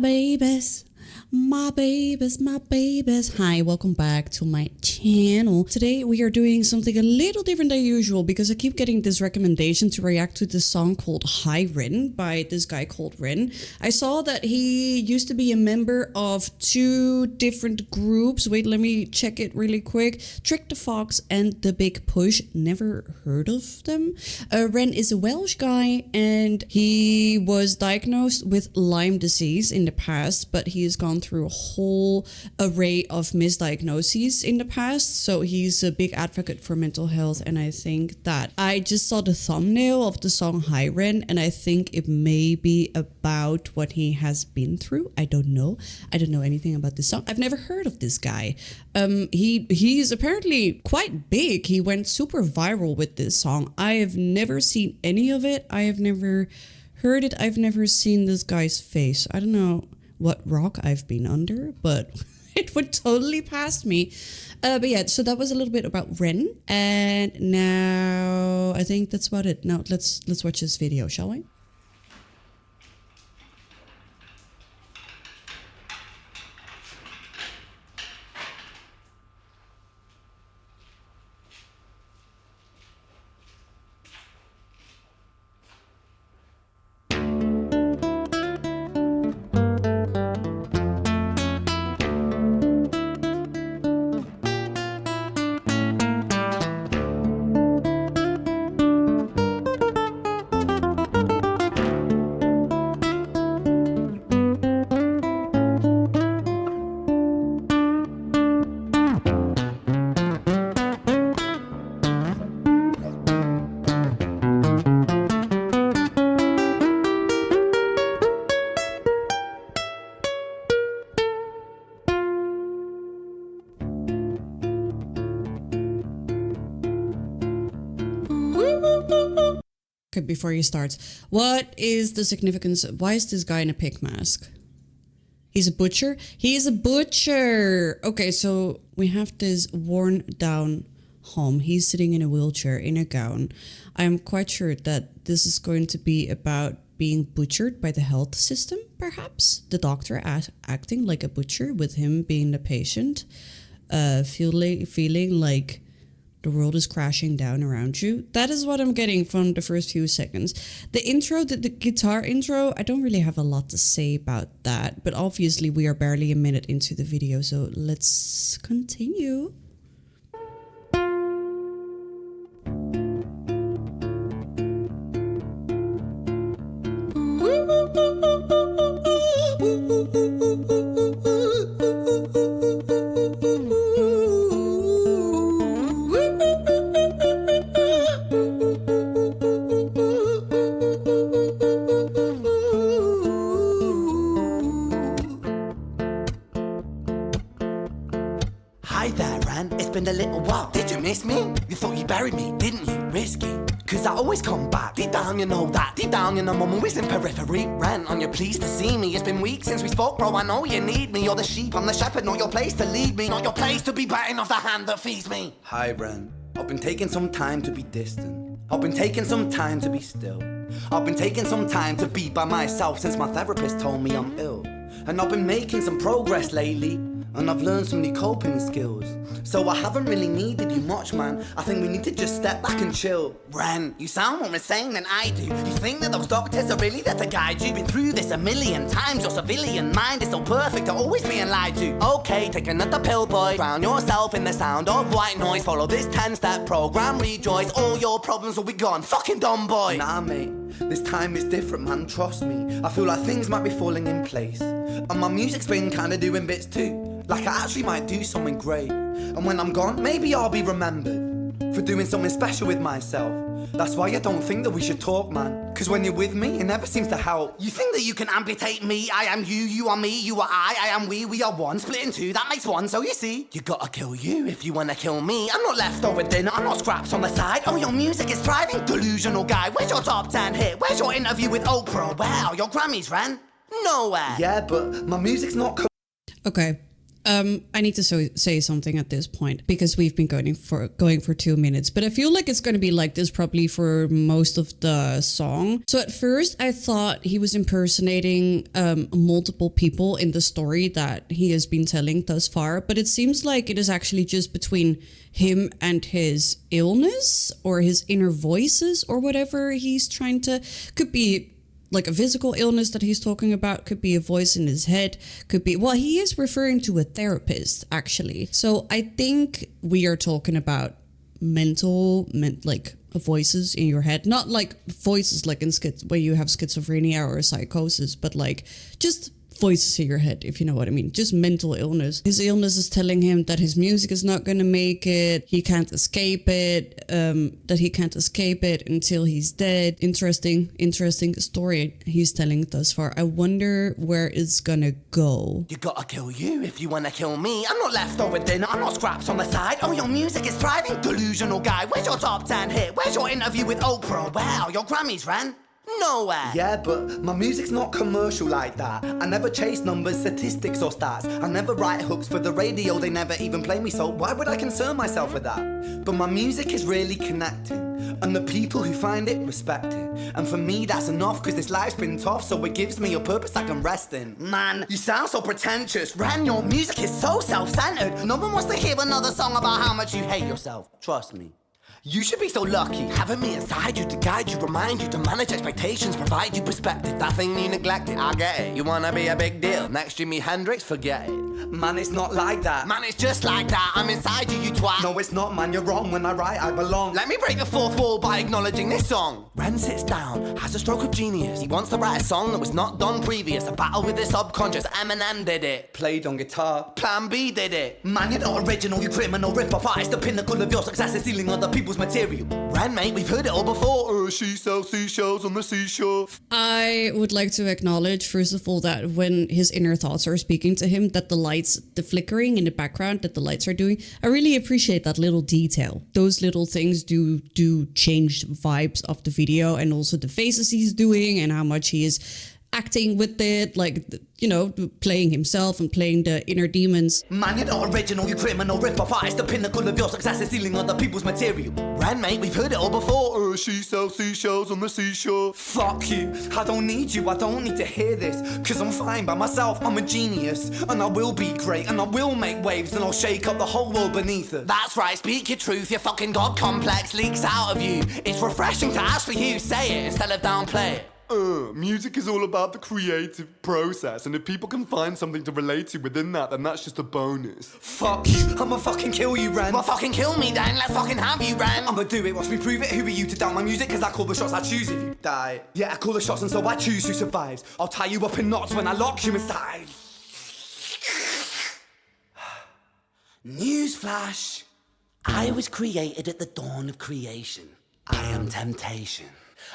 babies. My babies. Hi, welcome back to my channel. Today we are doing something a little different than usual because I keep getting this recommendation to react to this song called REN by this guy called REN. I saw that he used to be a member of two different groups. Wait, let me check it really quick. Trick the Fox and The Big Push. Never heard of them. REN is a Welsh guy and he was diagnosed with Lyme disease in the past, but he has gone through a whole array of misdiagnoses in the past, so he's a big advocate for mental health. And I think that I just saw the thumbnail of the song REN and I think it may be about what he has been through. I don't know anything about this song. I've never heard of this guy. He's apparently quite big. He went super viral with this song. I have never seen any of it. I have never heard it. I've never seen this guy's face. I don't know what rock I've been under, but it would totally pass me. But yeah, so that was a little bit about REN, and now I think that's about it. Now let's watch this video, shall we? Okay, before you start, what is the significance? Why is this guy in a pig mask? He's a butcher? He is a butcher! Okay, so we have this worn down home. He's sitting in a wheelchair in a gown. I'm quite sure that this is going to be about being butchered by the health system, perhaps? The doctor acting like a butcher with him being the patient, feeling like the world is crashing down around you. That is what I'm getting from the first few seconds. The intro, the guitar intro, I don't really have a lot to say about that, but obviously we are barely a minute into the video, so let's continue. Hi there, Ren. It's been a little while. Did you miss me? You thought you buried me, didn't you? Risky. Cause I always come back. Deep down you know that. Deep down you know I'm always in periphery. Ren, on your pleased to see me. It's been weeks since we spoke, bro. I know you need me. You're the sheep, I'm the shepherd. Not your place to lead me. Not your place to be biting off the hand that feeds me. Hi, Ren. I've been taking some time to be distant. I've been taking some time to be still. I've been taking some time to be by myself since my therapist told me I'm ill. And I've been making some progress lately. And I've learned some new coping skills. So I haven't really needed you much, man. I think we need to just step back and chill. Ren, you sound more insane than I do. You think that those doctors are really there to guide you? Been through this a million times. Your civilian mind is so perfect to always being lied to. Okay, take another pill, boy. Drown yourself in the sound of white noise. Follow this 10-step program, rejoice. All your problems will be gone. Fucking dumb boy. Nah, mate. This time is different, man. Trust me. I feel like things might be falling in place. And my music's been kinda doing bits too. Like I actually might do something great. And when I'm gone, maybe I'll be remembered for doing something special with myself. That's why I don't think that we should talk, man. Cause when you're with me, it never seems to help. You think that you can amputate me? I am you, you are me, you are I am we are one. Split in two, that makes one. So you see, you gotta kill you if you wanna kill me. I'm not leftover dinner, I'm not scraps on the side. Oh, your music is thriving, delusional guy. Where's your top 10 hit? Where's your interview with Oprah? Where are your Grammys, Ren? Nowhere. Yeah, but my music's not... Okay. I need to say something at this point because we've been going for 2 minutes, but I feel like it's going to be like this probably for most of the song. So at first I thought he was impersonating multiple people in the story that he has been telling thus far, but it seems like it is actually just between him and his illness or his inner voices or whatever he's trying to, could be like a physical illness that he's talking about, could be a voice in his head, could be, well, he is referring to a therapist actually. So I think we are talking about like voices in your head, not like voices like in where you have schizophrenia or psychosis, but like just voices in your head, if you know what I mean. Just mental illness. His illness is telling him that his music is not gonna make it. He can't escape it. That he can't escape it until he's dead. Interesting story he's telling thus far. I wonder where it's gonna go. You gotta kill you if you wanna kill me. I'm not leftover dinner, I'm not scraps on the side. Oh, your music is thriving, delusional guy. Where's your top 10 hit? Where's your interview with Oprah? Wow, your Grammys ran nowhere. Yeah, but my music's not commercial like that. I never chase numbers, statistics or stats. I never write hooks for the radio, they never even play me, so why would I concern myself with that? But my music is really connecting, and the people who find it respect it. And for me that's enough, cause this life's been tough, so it gives me a purpose I can rest in. Man, you sound so pretentious. Ren, your music is so self-centered. No one wants to hear another song about how much you hate yourself. Trust me. You should be so lucky, having me inside you to guide you, remind you to manage expectations, provide you perspective. That thing you neglected, I get it. You wanna be a big deal, next Jimi Hendrix, forget it. Man, it's not like that. Man, it's just like that, I'm inside you, you twat. No, it's not, man, you're wrong. When I write, I belong. Let me break the fourth wall by acknowledging this song. Ren sits down, has a stroke of genius. He wants to write a song that was not done previous. A battle with the subconscious, Eminem did it. Played on guitar. Plan B did it. Man, you're not original, you criminal rip-off artist. The pinnacle of your success is stealing other people's material. Ren, mate, we've heard it all before. She sells seashells on the seashore. I would like to acknowledge, first of all, that when his inner thoughts are speaking to him, that the lights, the flickering in the background that the lights are doing, I really appreciate that little detail. Those little things do change vibes of the video, and also the faces he's doing and how much he is acting with it, like, you know, playing himself and playing the inner demons. Man, you're not original, you criminal rip-off artist. The pinnacle of your success is stealing other people's material. Ren, mate, we've heard it all before. She sells seashells on the seashore. Fuck you, I don't need you, I don't need to hear this. Cause I'm fine by myself, I'm a genius. And I will be great, and I will make waves, and I'll shake up the whole world beneath it. That's right, speak your truth, your fucking god complex leaks out of you. It's refreshing to actually hear you say it instead of downplay it. Music is all about the creative process, and if people can find something to relate to within that, then that's just a bonus. Fuck you, I'ma fucking kill you, Ren. Well, fucking kill me then, let's fucking have you, Ren. I'ma do it, watch me prove it. Who are you to doubt my music? Cause I call the shots, I choose if you die. Yeah, I call the shots and so I choose who survives. I'll tie you up in knots when I lock you inside. Newsflash. I was created at the dawn of creation. I am temptation.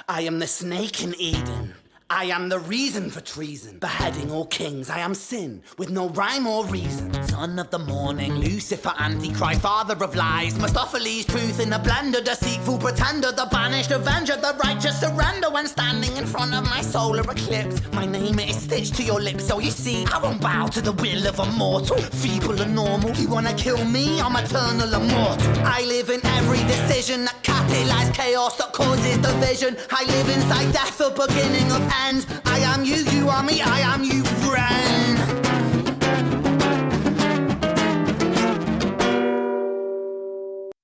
I am the snake in Eden. I am the reason for treason. Beheading all kings, I am sin, with no rhyme or reason. Son of the morning, Lucifer, Antichrist, father of lies. Mephistopheles, truth in a blender, deceitful pretender, the banished avenger, the righteous surrender when standing in front of my solar eclipse. My name is stitched to your lips, so you see, I won't bow to the will of a mortal. Feeble and normal, you wanna kill me? I'm eternal immortal. I live in every decision that catalyzes chaos, that causes division. I live inside death, the beginning of end. I am you, you are me, I am you, Ren.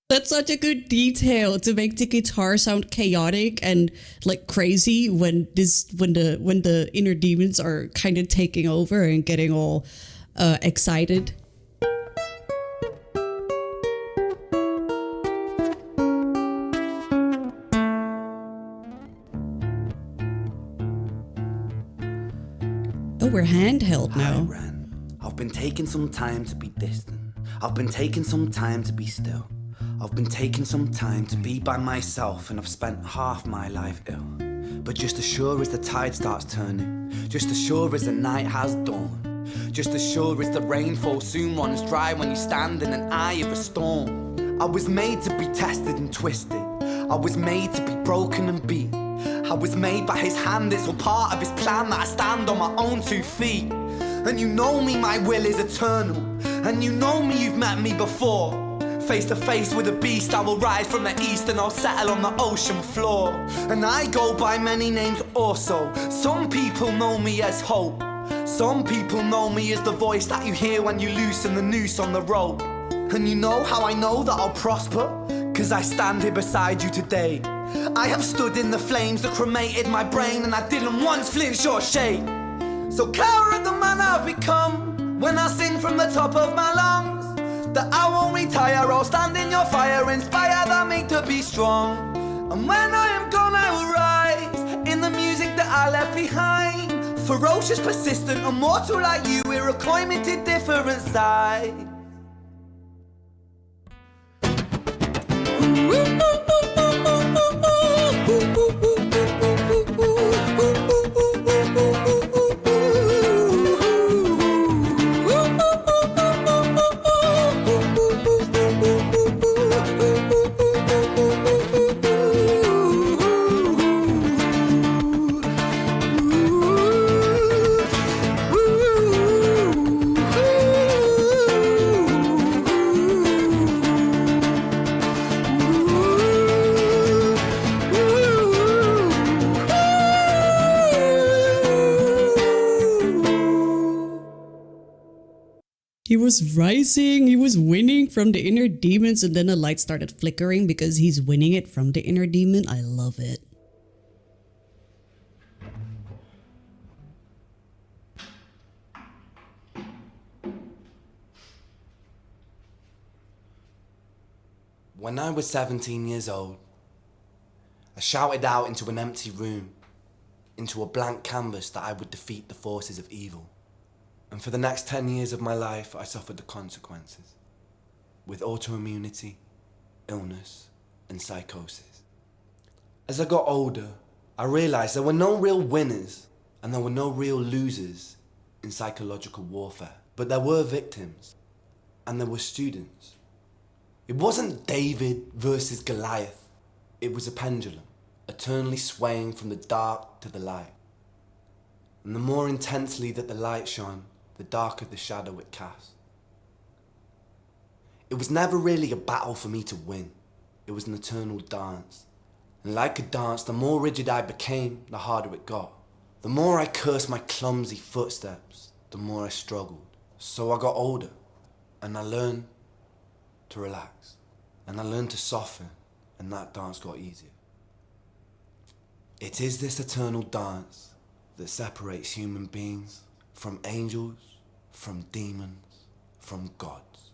That's such a good detail to make the guitar sound chaotic and like crazy when the inner demons are kind of taking over and getting all excited. Oh, we're handheld now. Hi, Ren. I've been taking some time to be distant. I've been taking some time to be still. I've been taking some time to be by myself, and I've spent half my life ill. But just as sure as the tide starts turning, just as sure as the night has dawned, just as sure as the rainfall soon runs dry when you stand in an eye of a storm. I was made to be tested and twisted. I was made to be broken and beat. I was made by his hand, it's all part of his plan that I stand on my own 2 feet. And you know me, my will is eternal. And you know me, you've met me before. Face to face with a beast, I will rise from the east and I'll settle on the ocean floor. And I go by many names also. Some people know me as hope. Some people know me as the voice that you hear when you loosen the noose on the rope. And you know how I know that I'll prosper? 'Cause I stand here beside you today. I have stood in the flames that cremated my brain, and I didn't once flinch or shake. So cower at the man I've become when I sing from the top of my lungs. That I won't retire, I'll stand in your fire, inspire that me to be strong. And when I am gone I will rise in the music that I left behind. Ferocious, persistent, immortal like you, we're a climate different side. He was rising, he was winning from the inner demons, and then the light started flickering because he's winning it from the inner demon. I love it. When I was 17 years old, I shouted out into an empty room, into a blank canvas, that I would defeat the forces of evil. And for the next 10 years of my life, I suffered the consequences, with autoimmunity, illness, and psychosis. As I got older, I realized there were no real winners and there were no real losers in psychological warfare. But there were victims, and there were students. It wasn't David versus Goliath. It was a pendulum, eternally swaying from the dark to the light. And the more intensely that the light shone, the darker the shadow it cast. It was never really a battle for me to win. It was an eternal dance. And like a dance, the more rigid I became, the harder it got. The more I cursed my clumsy footsteps, the more I struggled. So I got older, and I learned to relax. And I learned to soften, and that dance got easier. It is this eternal dance that separates human beings from angels, from demons, from gods.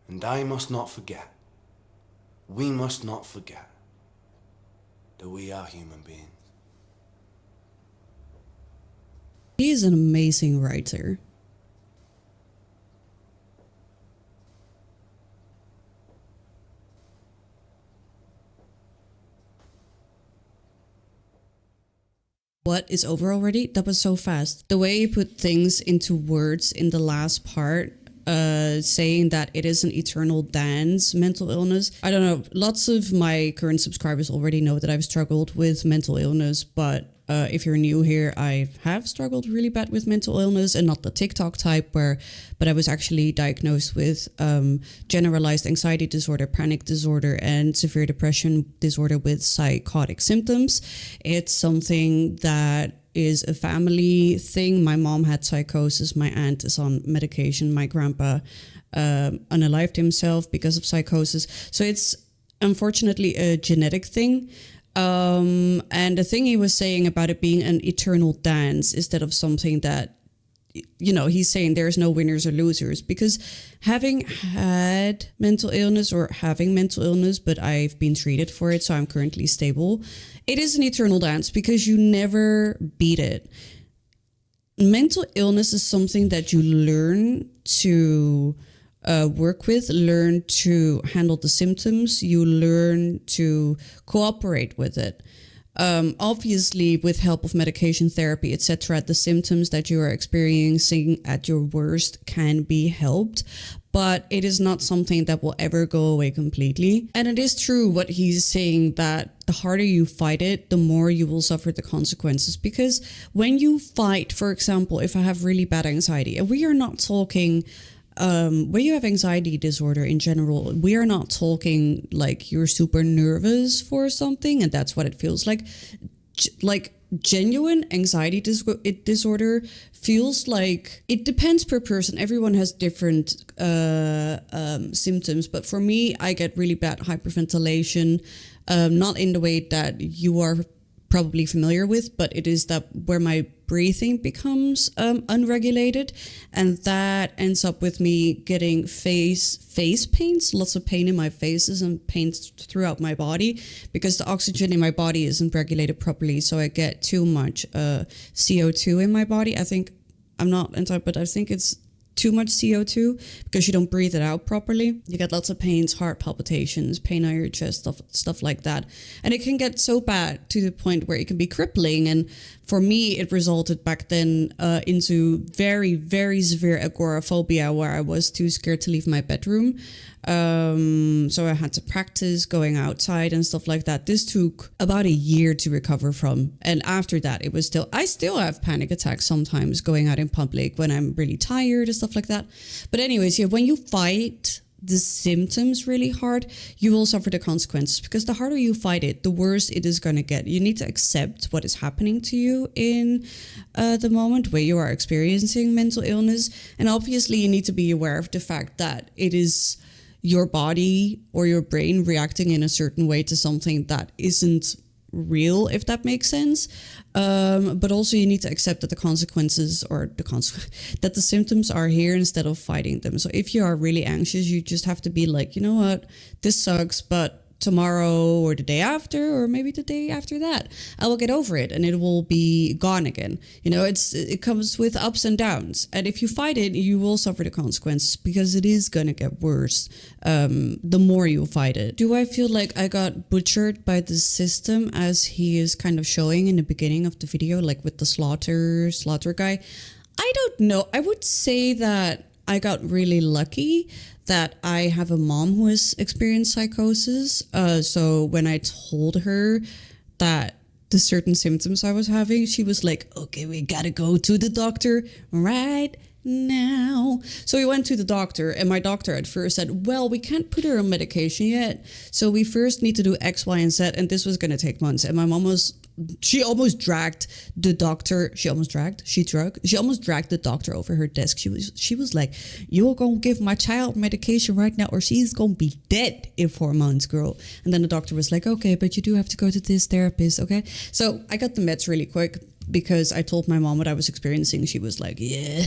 And I must not forget, we must not forget, that we are human beings. He is an amazing writer. What is over already? That was so fast. The way you put things into words in the last part, saying that it is an eternal dance, mental illness. I don't know. Lots of my current subscribers already know that I've struggled with mental illness, but if you're new here, I have struggled really bad with mental illness, and not the TikTok type, but I was actually diagnosed with generalized anxiety disorder, panic disorder, and severe depression disorder with psychotic symptoms. It's something that is a family thing. My mom had psychosis. My aunt is on medication. My grandpa unalived himself because of psychosis. So it's unfortunately a genetic thing. And the thing he was saying about it being an eternal dance instead of something that, you know, he's saying there's no winners or losers, because having had mental illness or having mental illness, but I've been treated for it, so I'm currently stable. It is an eternal dance because you never beat it. Mental illness is something that you learn to work with, learn to handle the symptoms, you learn to cooperate with it. Obviously, with help of medication, therapy, etc., the symptoms that you are experiencing at your worst can be helped, but it is not something that will ever go away completely. And it is true what he's saying, that the harder you fight it, the more you will suffer the consequences. Because when you fight, for example, if I have really bad anxiety, and we are not talking when you have anxiety disorder in general, we are not talking like you're super nervous for something and that's what it feels like. Like genuine anxiety disorder feels like, it depends per person. Everyone has different symptoms, but for me, I get really bad hyperventilation, not in the way that you are probably familiar with, but it is that where my breathing becomes unregulated, and that ends up with me getting face pains, lots of pain in my faces and pains throughout my body, because the oxygen in my body isn't regulated properly, so I get too much CO2 in my body. I think, I'm not entirely, but I think it's too much CO2 because you don't breathe it out properly. You get lots of pains, heart palpitations, pain on your chest, stuff like that. And it can get so bad to the point where it can be crippling. And for me, it resulted back then into very, very severe agoraphobia, where I was too scared to leave my bedroom. So I had to practice going outside and stuff like that. This took about a year to recover from. And after that, I still have panic attacks sometimes going out in public when I'm really tired and stuff like that. But anyways, yeah, when you fight the symptoms really hard, you will suffer the consequences, because the harder you fight it, the worse it is going to get. You need to accept what is happening to you in the moment where you are experiencing mental illness. And obviously you need to be aware of the fact that it is your body or your brain reacting in a certain way to something that isn't real, if that makes sense. But also you need to accept that the consequences, or that the symptoms are here instead of fighting them. So if you are really anxious, you just have to be like, you know what, this sucks, but tomorrow or the day after, or maybe the day after that, I will get over it and it will be gone again. You know, it comes with ups and downs. And if you fight it, you will suffer the consequences, because it is going to get worse the more you fight it. Do I feel like I got butchered by the system, as he is kind of showing in the beginning of the video, like with the slaughter guy? I don't know. I would say that I got really lucky that I have a mom who has experienced psychosis. So when I told her that the certain symptoms I was having, she was like, okay, we gotta go to the doctor right now. So we went to the doctor, and my doctor at first said, well, we can't put her on medication yet, so we first need to do X, Y, and Z, and this was gonna take months. And my mom she almost dragged the doctor. She almost dragged the doctor over her desk. She was like, you're gonna give my child medication right now, or she's gonna be dead in 4 months, girl. And then the doctor was like, okay, but you do have to go to this therapist, okay? So I got the meds really quick, because I told my mom what I was experiencing. She was like, yeah,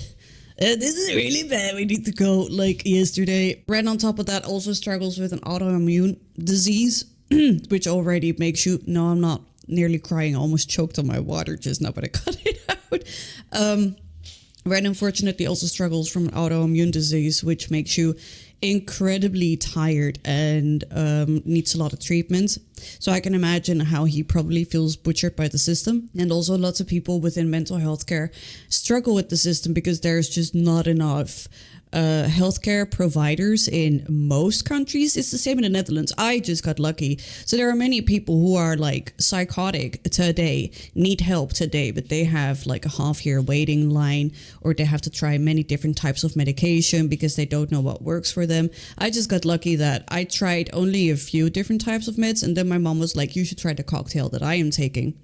this is really bad, we need to go like yesterday. Ren, on top of that, also struggles with an autoimmune disease, which already makes you, no, I'm not nearly crying, I almost choked on my water just now, but I cut it out. Ren unfortunately also struggles from an autoimmune disease, which makes you incredibly tired and needs a lot of treatment. So I can imagine how he probably feels butchered by the system. And also lots of people within mental health care struggle with the system, because there's just not enough healthcare providers in most countries. It's the same in the Netherlands. I just got lucky. So there are many people who are like psychotic today, need help today, but they have like a half-year waiting line, or they have to try many different types of medication because they don't know what works for them. I just got lucky that I tried only a few different types of meds, and then my mom was like, you should try the cocktail that I am taking.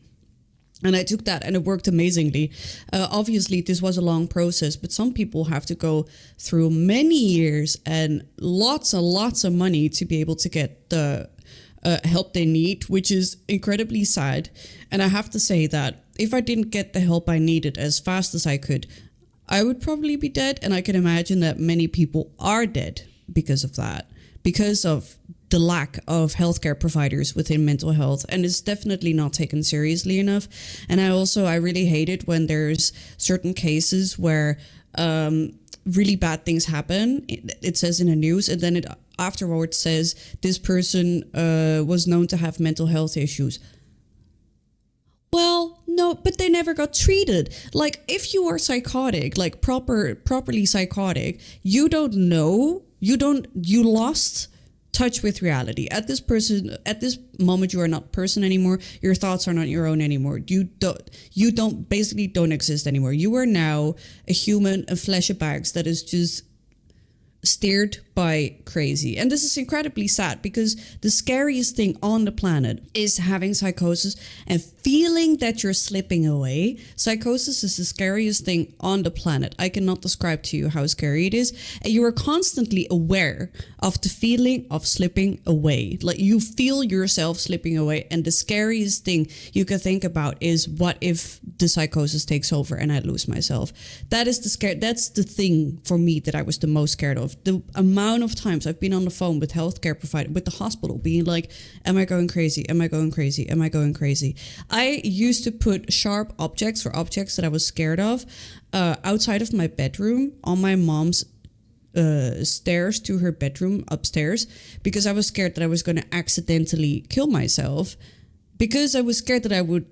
And I took that and it worked amazingly. Obviously, this was a long process, but some people have to go through many years and lots of money to be able to get the help they need, which is incredibly sad. And I have to say that if I didn't get the help I needed as fast as I could, I would probably be dead. And I can imagine that many people are dead because of that, because of the lack of healthcare providers within mental health, and it's definitely not taken seriously enough. And I really hate it when there's certain cases where really bad things happen. It says in the news, and then it afterwards says this person was known to have mental health issues. but they never got treated. Like, if you are psychotic, like properly psychotic, you don't know, you lost touch with reality. At this moment, you are not person anymore. Your thoughts are not your own anymore. You basically don't exist anymore. You are now a human, a flesh of bags that is just steered by crazy. And this is incredibly sad, because the scariest thing on the planet is having psychosis and feeling that you're slipping away. Psychosis is the scariest thing on the planet. I cannot describe to you how scary it is. And you are constantly aware of the feeling of slipping away. Like, you feel yourself slipping away. And the scariest thing you can think about is, what if the psychosis takes over and I lose myself? That's the thing for me that I was the most scared of. The amount of times I've been on the phone with healthcare provider, with the hospital, being like, am I going crazy? Am I going crazy? Am I going crazy? I used to put sharp objects, or objects that I was scared of, outside of my bedroom on my mom's stairs to her bedroom upstairs, because I was scared that I was going to accidentally kill myself, because I was scared that I would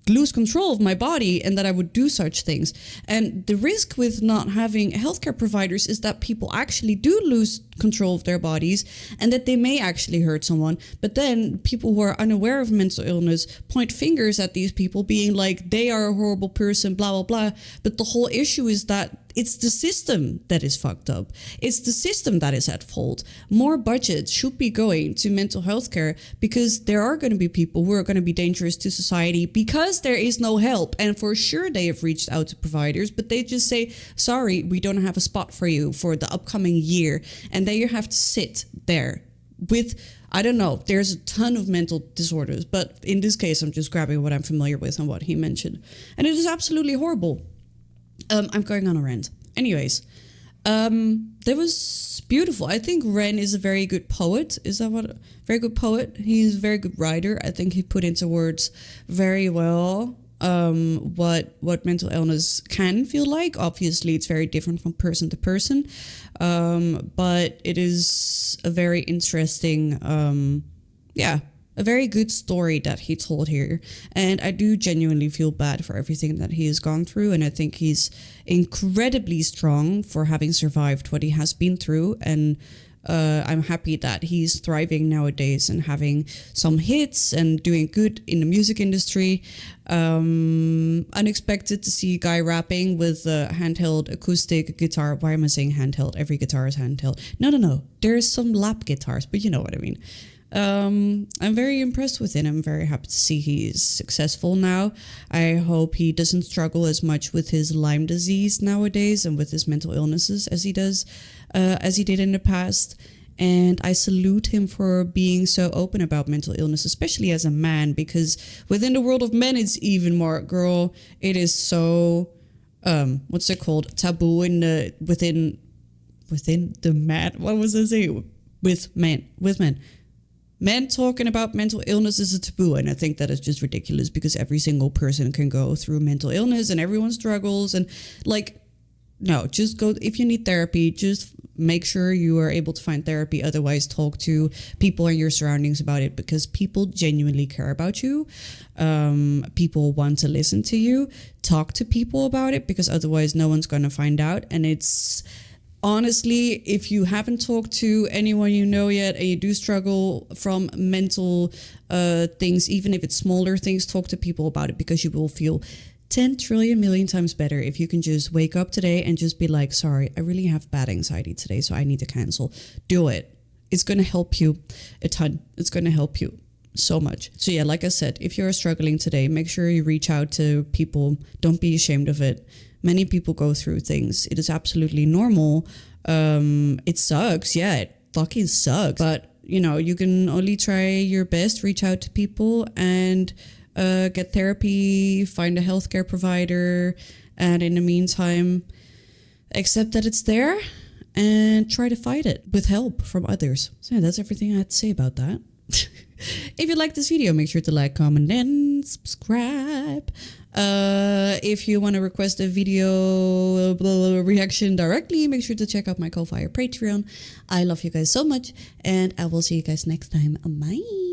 lose control of my body and that I would do such things. And the risk with not having healthcare providers is that people actually do lose control of their bodies, and that they may actually hurt someone. But then people who are unaware of mental illness point fingers at these people, being like, they are a horrible person, blah, blah, blah. But the whole issue is that it's the system that is fucked up. It's the system that is at fault. More budget should be going to mental health care, because there are going to be people who are going to be dangerous to society because there is no help. And for sure they have reached out to providers, but they just say, sorry, we don't have a spot for you for the upcoming year. And then you have to sit there with, I don't know, there's a ton of mental disorders, but in this case, I'm just grabbing what I'm familiar with and what he mentioned. And it is absolutely horrible. I'm going on a rant. Anyways, that was beautiful. I think REN is a very good poet. Is that what? Very good poet. He's a very good writer. I think he put into words very well what mental illness can feel like. Obviously, it's very different from person to person, but it is a very interesting, a very good story that he told here. And I do genuinely feel bad for everything that he has gone through. And I think he's incredibly strong for having survived what he has been through. And I'm happy that he's thriving nowadays and having some hits and doing good in the music industry. Unexpected to see a guy rapping with a handheld acoustic guitar. Why am I saying handheld? Every guitar is handheld. No. There's some lap guitars, but you know what I mean. I'm very impressed with it. I'm very happy to see he's successful now. I hope he doesn't struggle as much with his Lyme disease nowadays and with his mental illnesses as he did in the past. And I salute him for being so open about mental illness, especially as a man, because within the world of men, it's even more, girl, it is so, what's it called? Taboo within the man. What was I saying? With men. Men talking about mental illness is a taboo, and I think that is just ridiculous, because every single person can go through mental illness and everyone struggles. And no, just go. If you need therapy, just make sure you are able to find therapy. Otherwise, talk to people in your surroundings about it, because people genuinely care about you. People want to listen to you. Talk to people about it, because otherwise no one's going to find out. And it's... honestly, if you haven't talked to anyone you know yet and you do struggle from mental things, even if it's smaller things, talk to people about it, because you will feel 10 trillion million times better if you can just wake up today and just be like, sorry, I really have bad anxiety today, so I need to cancel. Do it. It's going to help you a ton. It's going to help you so much. So yeah, like I said, if you're struggling today, make sure you reach out to people. Don't be ashamed of it. Many people go through things. It is absolutely normal. It sucks. Yeah, it fucking sucks. But, you can only try your best, reach out to people and get therapy, find a healthcare provider. And in the meantime, accept that it's there and try to fight it with help from others. So yeah, that's everything I had to say about that. If you like this video, make sure to like, comment, and subscribe. If you want to request a video reaction directly, make sure to check out my Ko-Fi or Patreon. I love you guys so much, and I will see you guys next time. Bye.